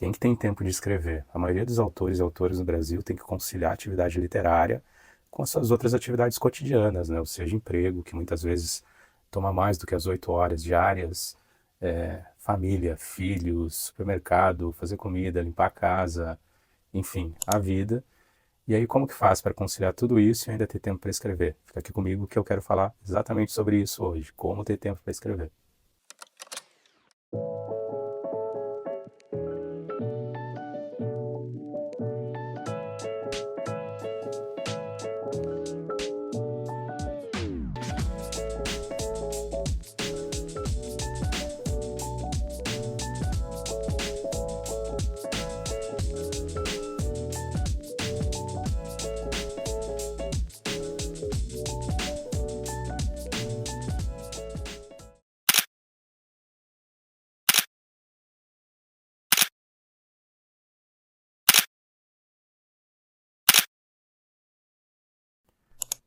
Quem que tem tempo de escrever? A maioria dos autores e autoras no Brasil tem que conciliar a atividade literária com as suas outras atividades cotidianas, né? Ou seja, emprego, que muitas vezes toma mais do que as 8 horas diárias, família, filhos, supermercado, fazer comida, limpar a casa, enfim, a vida. E aí, como que faz para conciliar tudo isso e ainda ter tempo para escrever? Fica aqui comigo que eu quero falar exatamente sobre isso hoje, como ter tempo para escrever.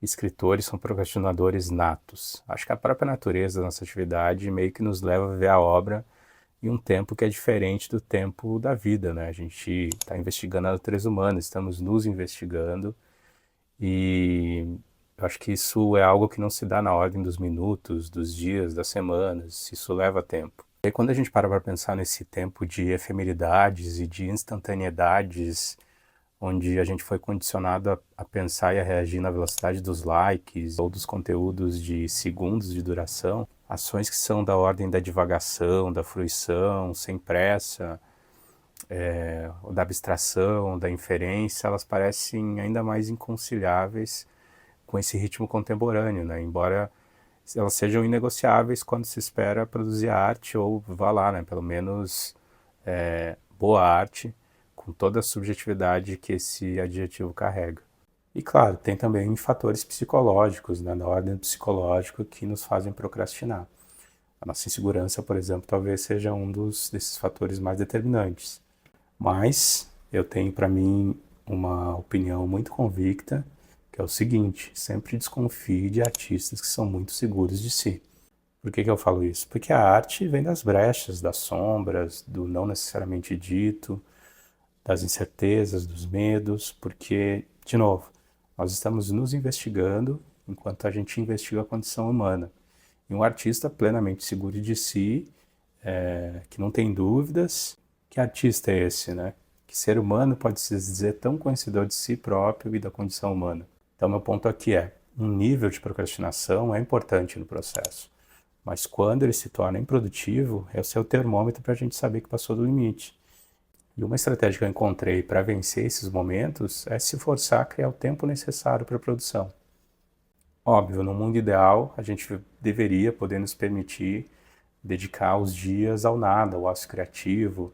Escritores são procrastinadores natos. Acho que a própria natureza da nossa atividade meio que nos leva a ver a obra em um tempo que é diferente do tempo da vida, né? A gente está investigando a natureza humana, estamos nos investigando e eu acho que isso é algo que não se dá na ordem dos minutos, dos dias, das semanas, isso leva tempo. E aí, quando a gente para pensar nesse tempo de efemeridades e de instantaneidades onde a gente foi condicionado a pensar e a reagir na velocidade dos likes ou dos conteúdos de segundos de duração, ações que são da ordem da divagação, da fruição, sem pressa, da abstração, da inferência, elas parecem ainda mais inconciliáveis com esse ritmo contemporâneo, né? Embora elas sejam inegociáveis quando se espera produzir arte ou, vá lá, né? Pelo menos boa arte, com toda a subjetividade que esse adjetivo carrega. E claro, tem também fatores psicológicos, né, na ordem do psicológico, que nos fazem procrastinar. A nossa insegurança, por exemplo, talvez seja desses fatores mais determinantes. Mas eu tenho para mim uma opinião muito convicta, que é o seguinte: sempre desconfie de artistas que são muito seguros de si. Por que eu falo isso? Porque a arte vem das brechas, das sombras, do não necessariamente dito, das incertezas, dos medos, porque, de novo, nós estamos nos investigando enquanto a gente investiga a condição humana. E um artista plenamente seguro de si, que não tem dúvidas, que artista é esse, né? Que ser humano pode se dizer tão conhecedor de si próprio e da condição humana. Então, meu ponto aqui é, um nível de procrastinação é importante no processo, mas quando ele se torna improdutivo, é o seu termômetro para a gente saber que passou do limite. E uma estratégia que eu encontrei para vencer esses momentos é se forçar a criar o tempo necessário para a produção. Óbvio, no mundo ideal, a gente deveria poder nos permitir dedicar os dias ao nada, ao ócio criativo,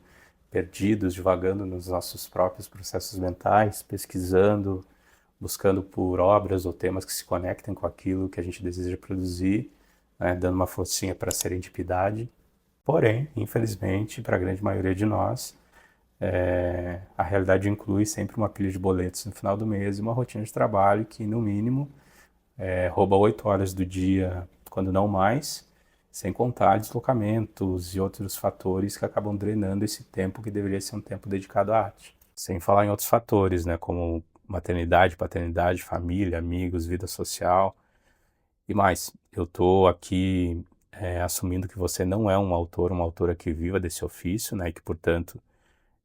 perdidos, divagando nos nossos próprios processos mentais, pesquisando, buscando por obras ou temas que se conectem com aquilo que a gente deseja produzir, né, dando uma forcinha para a serendipidade. Porém, infelizmente, para a grande maioria de nós, a realidade inclui sempre uma pilha de boletos no final do mês e uma rotina de trabalho que, no mínimo, rouba 8 horas do dia, quando não mais, sem contar deslocamentos e outros fatores que acabam drenando esse tempo que deveria ser um tempo dedicado à arte. Sem falar em outros fatores, né, como maternidade, paternidade, família, amigos, vida social e mais. Eu estou aqui assumindo que você não é um autor, uma autora que viva desse ofício, né, e que, portanto,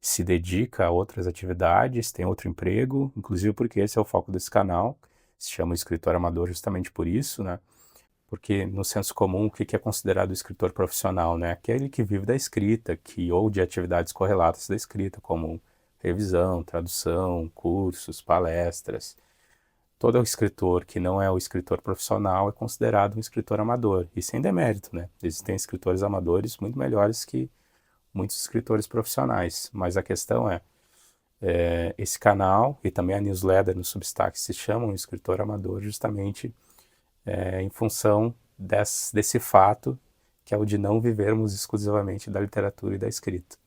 se dedica a outras atividades, tem outro emprego, inclusive porque esse é o foco desse canal, se chama escritor amador justamente por isso, né? Porque no senso comum, o que é considerado escritor profissional, né? Aquele que vive da escrita, que ou de atividades correlatas da escrita, como revisão, tradução, cursos, palestras. Todo escritor que não é o escritor profissional é considerado um escritor amador, e sem demérito, né? Existem escritores amadores muito melhores que muitos escritores profissionais, mas a questão é, esse canal e também a newsletter no Substack se chamam Escritor Amador justamente em função desse fato que é o de não vivermos exclusivamente da literatura e da escrita.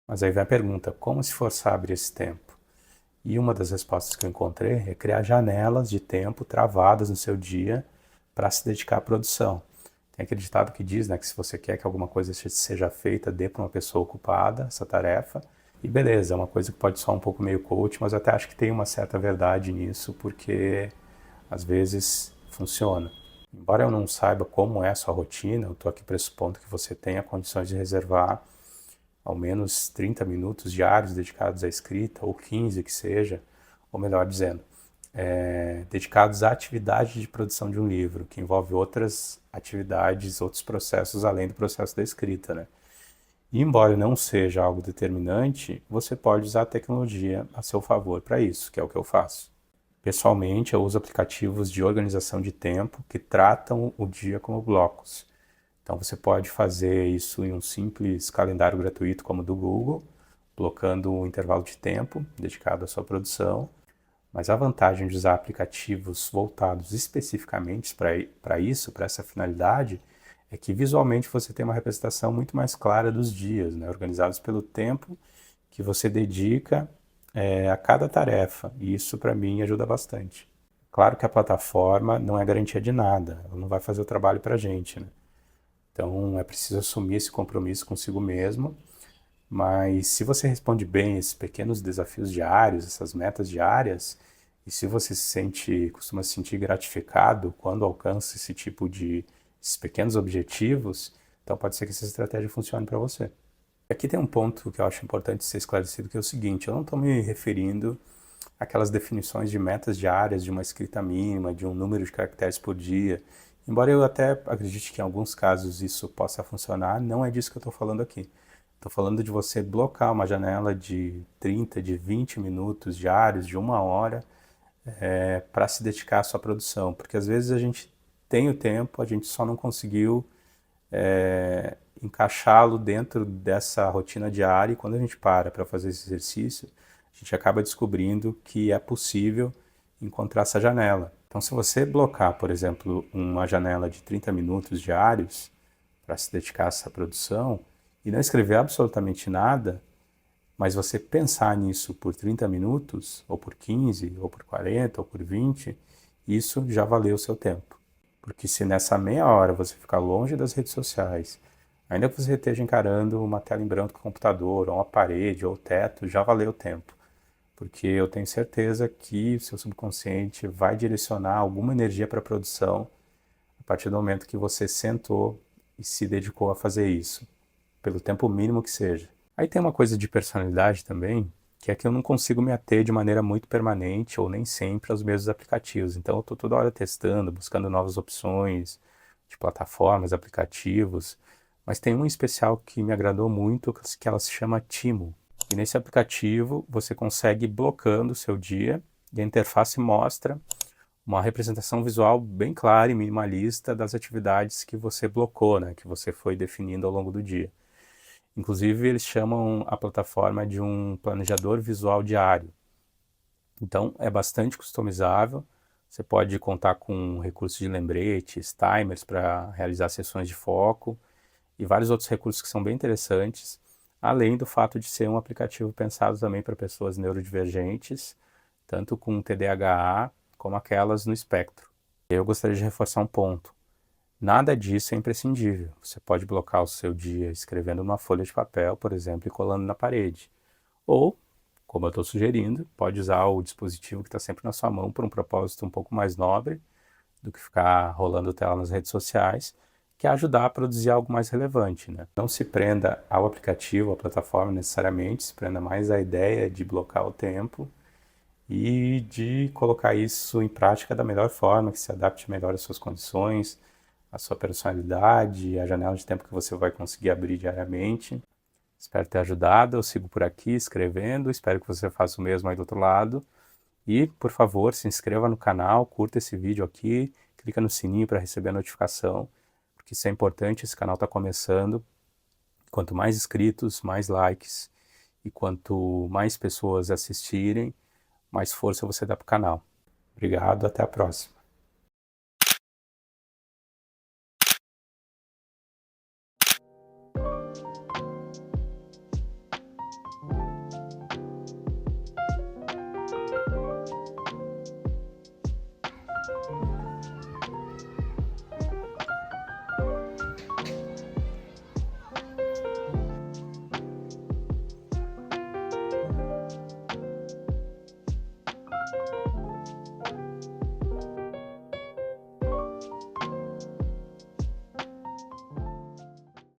Mas aí vem a pergunta, como se forçar a abrir esse tempo? E uma das respostas que eu encontrei é criar janelas de tempo travadas no seu dia para se dedicar à produção. Tem aquele ditado que diz, né, que se você quer que alguma coisa seja feita, dê para uma pessoa ocupada essa tarefa. E beleza, é uma coisa que pode soar um pouco meio coach, mas eu até acho que tem uma certa verdade nisso, porque às vezes funciona. Embora eu não saiba como é a sua rotina, eu estou aqui pressupondo que você tenha condições de reservar ao menos 30 minutos diários dedicados à escrita, ou 15 que seja, ou melhor dizendo, dedicados à atividade de produção de um livro, que envolve outras atividades, outros processos além do processo da escrita, né? E embora não seja algo determinante, você pode usar a tecnologia a seu favor para isso, que é o que eu faço. Pessoalmente, eu uso aplicativos de organização de tempo que tratam o dia como blocos. Então você pode fazer isso em um simples calendário gratuito como o do Google, blocando um intervalo de tempo dedicado à sua produção. Mas a vantagem de usar aplicativos voltados especificamente para isso, para essa finalidade, é que visualmente você tem uma representação muito mais clara dos dias, né, organizados pelo tempo que você dedica a cada tarefa. E isso para mim ajuda bastante. Claro que a plataforma não é garantia de nada, ela não vai fazer o trabalho para a gente, né? Então é preciso assumir esse compromisso consigo mesmo, mas se você responde bem esses pequenos desafios diários, essas metas diárias, e se você costuma se sentir gratificado quando alcança esse tipo de esses pequenos objetivos, então pode ser que essa estratégia funcione para você. Aqui tem um ponto que eu acho importante ser esclarecido, que é o seguinte: eu não estou me referindo àquelas definições de metas diárias, de uma escrita mínima, de um número de caracteres por dia. Embora eu até acredite que em alguns casos isso possa funcionar, não é disso que eu estou falando aqui. Estou falando de você blocar uma janela de 30, de 20 minutos diários, de uma hora, para se dedicar à sua produção. Porque às vezes a gente tem o tempo, a gente só não conseguiu encaixá-lo dentro dessa rotina diária, e quando a gente para fazer esse exercício, a gente acaba descobrindo que é possível encontrar essa janela. Então, se você blocar, por exemplo, uma janela de 30 minutos diários para se dedicar a essa produção e não escrever absolutamente nada, mas você pensar nisso por 30 minutos, ou por 15, ou por 40, ou por 20, isso já valeu o seu tempo. Porque se nessa meia hora você ficar longe das redes sociais, ainda que você esteja encarando uma tela em branco do computador, ou uma parede, ou o teto, já valeu o tempo. Porque eu tenho certeza que o seu subconsciente vai direcionar alguma energia para a produção a partir do momento que você sentou e se dedicou a fazer isso, pelo tempo mínimo que seja. Aí tem uma coisa de personalidade também, que é que eu não consigo me ater de maneira muito permanente ou nem sempre aos mesmos aplicativos. Então eu estou toda hora testando, buscando novas opções de plataformas, aplicativos, mas tem um em especial que me agradou muito, que ela se chama Timo. E nesse aplicativo você consegue ir blocando o seu dia e a interface mostra uma representação visual bem clara e minimalista das atividades que você blocou, né, que você foi definindo ao longo do dia. Inclusive, eles chamam a plataforma de um planejador visual diário. Então, é bastante customizável. Você pode contar com recursos de lembretes, timers para realizar sessões de foco e vários outros recursos que são bem interessantes, além do fato de ser um aplicativo pensado também para pessoas neurodivergentes, tanto com TDAH como aquelas no espectro. Eu gostaria de reforçar um ponto. Nada disso é imprescindível. Você pode blocar o seu dia escrevendo numa folha de papel, por exemplo, e colando na parede. Ou, como eu estou sugerindo, pode usar o dispositivo que está sempre na sua mão por um propósito um pouco mais nobre do que ficar rolando tela nas redes sociais, que é ajudar a produzir algo mais relevante, né? Não se prenda ao aplicativo, à plataforma necessariamente, se prenda mais à ideia de blocar o tempo e de colocar isso em prática da melhor forma, que se adapte melhor às suas condições, à sua personalidade, à janela de tempo que você vai conseguir abrir diariamente. Espero ter ajudado, eu sigo por aqui escrevendo, espero que você faça o mesmo aí do outro lado. E, por favor, se inscreva no canal, curta esse vídeo aqui, clica no sininho para receber a notificação, porque isso é importante, esse canal está começando. Quanto mais inscritos, mais likes, e quanto mais pessoas assistirem, mais força você dá para o canal. Obrigado, até a próxima.